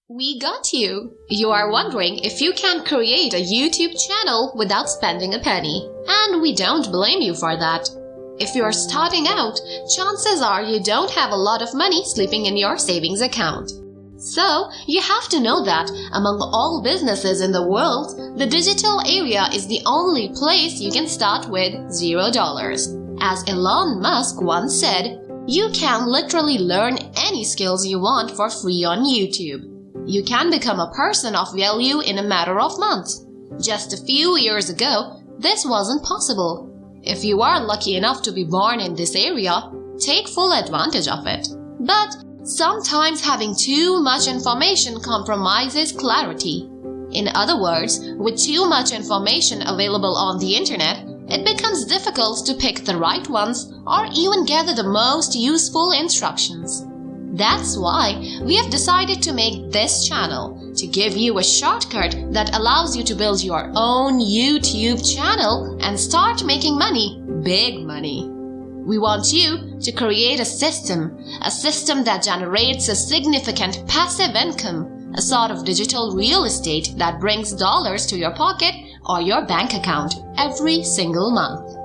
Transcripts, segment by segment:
We got you! You are wondering if you can create a YouTube channel without spending a penny, and we don't blame you for that. If you are starting out, chances are you don't have a lot of money sleeping in your savings account. So, you have to know that among all businesses in the world, the digital area is the only place you can start with $0. As Elon Musk once said, you can literally learn any skills you want for free on YouTube. You can become a person of value in a matter of months. Just a few years ago, this wasn't possible. If you are lucky enough to be born in this area, take full advantage of it. But sometimes having too much information compromises clarity. In other words, with too much information available on the internet, it becomes difficult to pick the right ones or even gather the most useful instructions. That's why we have decided to make this channel, to give you a shortcut that allows you to build your own YouTube channel and start making money, big money. We want you to create a system that generates a significant passive income, a sort of digital real estate that brings dollars to your pocket or your bank account every single month.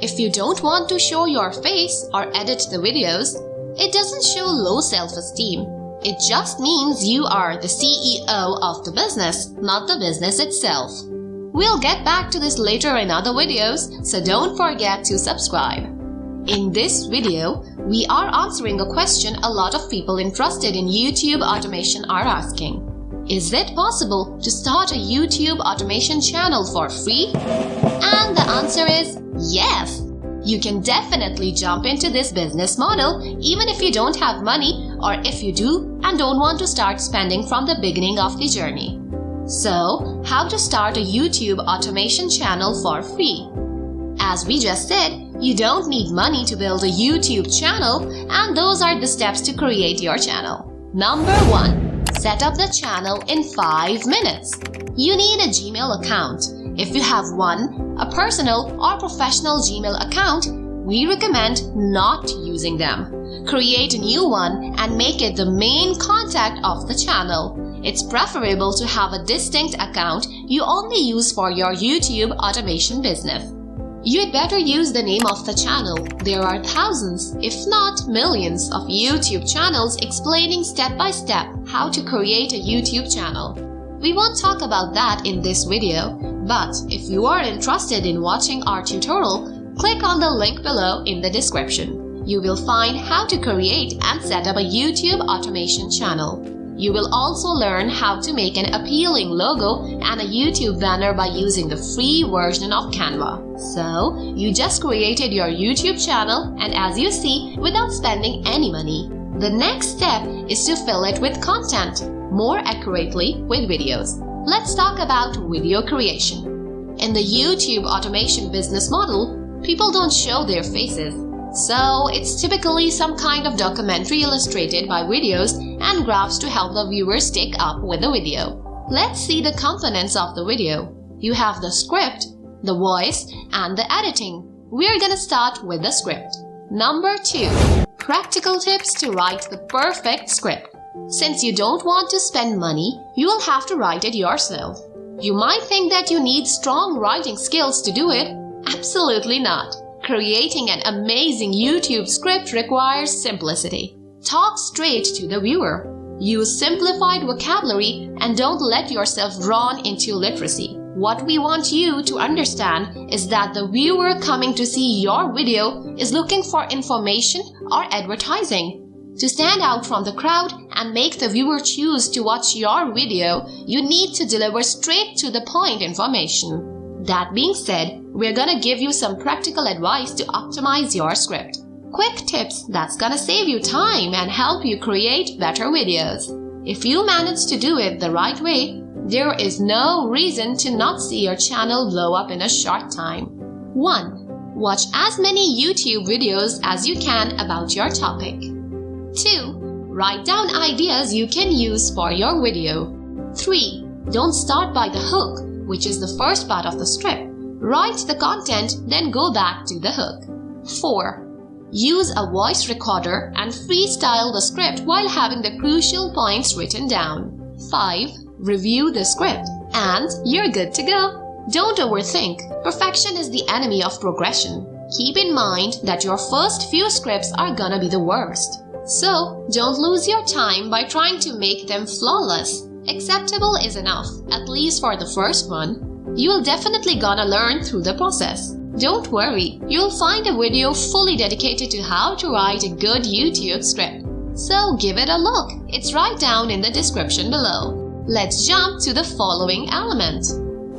If you don't want to show your face or edit the videos, it doesn't show low self-esteem. It just means you are the CEO of the business, not the business itself. We'll get back to this later in other videos, so don't forget to subscribe. In this video, we are answering a question a lot of people interested in YouTube automation are asking. Is it possible to start a YouTube automation channel for free? And the answer is yes! You can definitely jump into this business model even if you don't have money, or if you do and don't want to start spending from the beginning of the journey. So, how to start a YouTube automation channel for free? As we just said, you don't need money to build a YouTube channel, and those are the steps to create your channel. Number 1. Set up the channel in 5 minutes. You need a Gmail account. If you have one, a personal or professional Gmail account, we recommend not using them. Create a new one and make it the main contact of the channel. It's preferable to have a distinct account you only use for your YouTube automation business. You'd better use the name of the channel. There are thousands, if not millions, of YouTube channels explaining step by step how to create a YouTube channel. We won't talk about that in this video, but if you are interested in watching our tutorial, click on the link below in the description. You will find how to create and set up a YouTube automation channel. You will also learn how to make an appealing logo and a YouTube banner by using the free version of Canva. So, you just created your YouTube channel, and as you see, without spending any money. The next step is to fill it with content, more accurately with videos. Let's talk about video creation. In the YouTube automation business model, people don't show their faces. So, it's typically some kind of documentary illustrated by videos and graphs to help the viewers take up with the video. Let's see the components of the video. You have the script, the voice, and the editing. We're gonna start with the script. Number 2. Practical tips to write the perfect script. Since you don't want to spend money, you will have to write it yourself. You might think that you need strong writing skills to do it. Absolutely not. Creating an amazing YouTube script requires simplicity. Talk straight to the viewer. Use simplified vocabulary and don't let yourself drawn into literacy. What we want you to understand is that the viewer coming to see your video is looking for information or advertising. To stand out from the crowd and make the viewer choose to watch your video, you need to deliver straight to the point information. That being said, we're gonna give you some practical advice to optimize your script. Quick tips that's gonna save you time and help you create better videos. If you manage to do it the right way, there is no reason to not see your channel blow up in a short time. 1. Watch as many YouTube videos as you can about your topic. 2. Write down ideas you can use for your video. 3. Don't start by the hook, which is the first part of the script. Write the content, then go back to the hook. 4. Use a voice recorder and freestyle the script while having the crucial points written down. 5. Review the script, and you're good to go. Don't overthink. Perfection is the enemy of progression. Keep in mind that your first few scripts are gonna be the worst. So, don't lose your time by trying to make them flawless. Acceptable is enough, at least for the first one. You'll definitely gonna learn through the process. Don't worry, you'll find a video fully dedicated to how to write a good YouTube script. So give it a look. It's right down in the description below. Let's jump to the following element.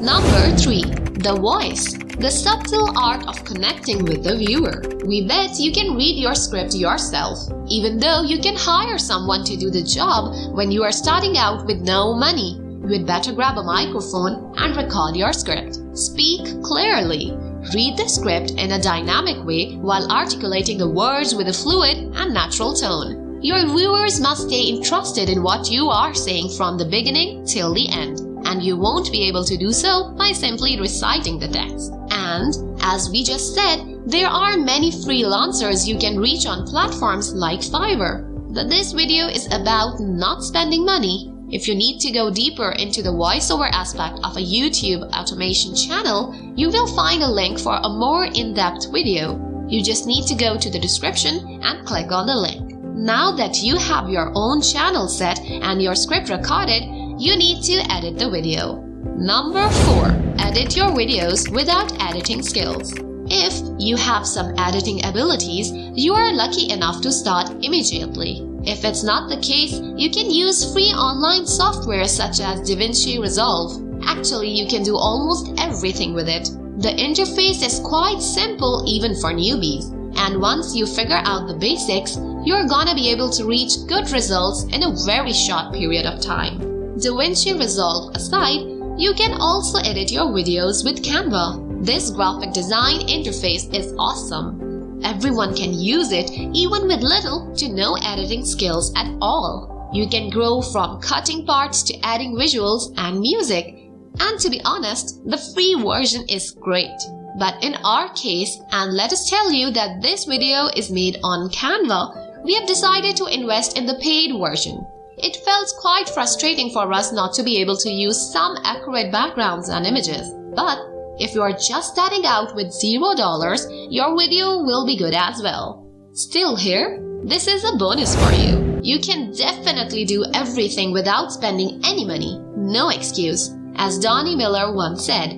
Number 3. The voice. The subtle art of connecting with the viewer. We bet you can read your script yourself, even though you can hire someone to do the job when you are starting out with no money. You'd better grab a microphone and record your script. Speak clearly. Read the script in a dynamic way while articulating the words with a fluid and natural tone. Your viewers must stay interested in what you are saying from the beginning till the end, and you won't be able to do so by simply reciting the text. And, as we just said, there are many freelancers you can reach on platforms like Fiverr. But this video is about not spending money. If you need to go deeper into the voiceover aspect of a YouTube automation channel, you will find a link for a more in-depth video. You just need to go to the description and click on the link. Now that you have your own channel set and your script recorded, you need to edit the video. Number 4. Edit your videos without editing skills. If you have some editing abilities, you are lucky enough to start immediately. If it's not the case, you can use free online software such as DaVinci Resolve. Actually, you can do almost everything with it. The interface is quite simple even for newbies, and once you figure out the basics, you're gonna be able to reach good results in a very short period of time. DaVinci Resolve aside, you can also edit your videos with Canva. This graphic design interface is awesome. Everyone can use it even with little to no editing skills at all. You can grow from cutting parts to adding visuals and music. And to be honest, the free version is great. But in our case, and let us tell you that this video is made on Canva, we have decided to invest in the paid version. It felt quite frustrating for us not to be able to use some accurate backgrounds and images. But if you are just starting out with $0, your video will be good as well. Still here? This is a bonus for you. You can definitely do everything without spending any money. No excuse. As Donnie Miller once said,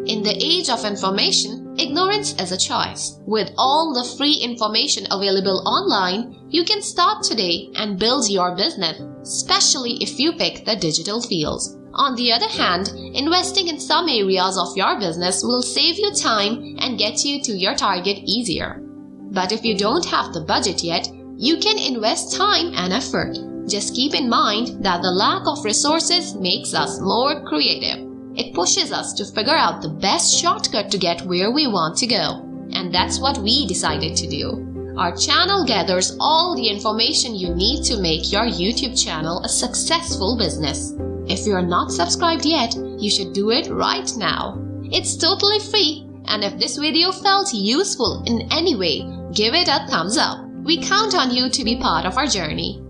"In the age of information, ignorance is a choice." With all the free information available online, you can start today and build your business, especially if you pick the digital fields. On the other hand, investing in some areas of your business will save you time and get you to your target easier. But if you don't have the budget yet, you can invest time and effort. Just keep in mind that the lack of resources makes us more creative. It pushes us to figure out the best shortcut to get where we want to go. And that's what we decided to do. Our channel gathers all the information you need to make your YouTube channel a successful business. If you're not subscribed yet, you should do it right now. It's totally free, and if this video felt useful in any way, give it a thumbs up. We count on you to be part of our journey.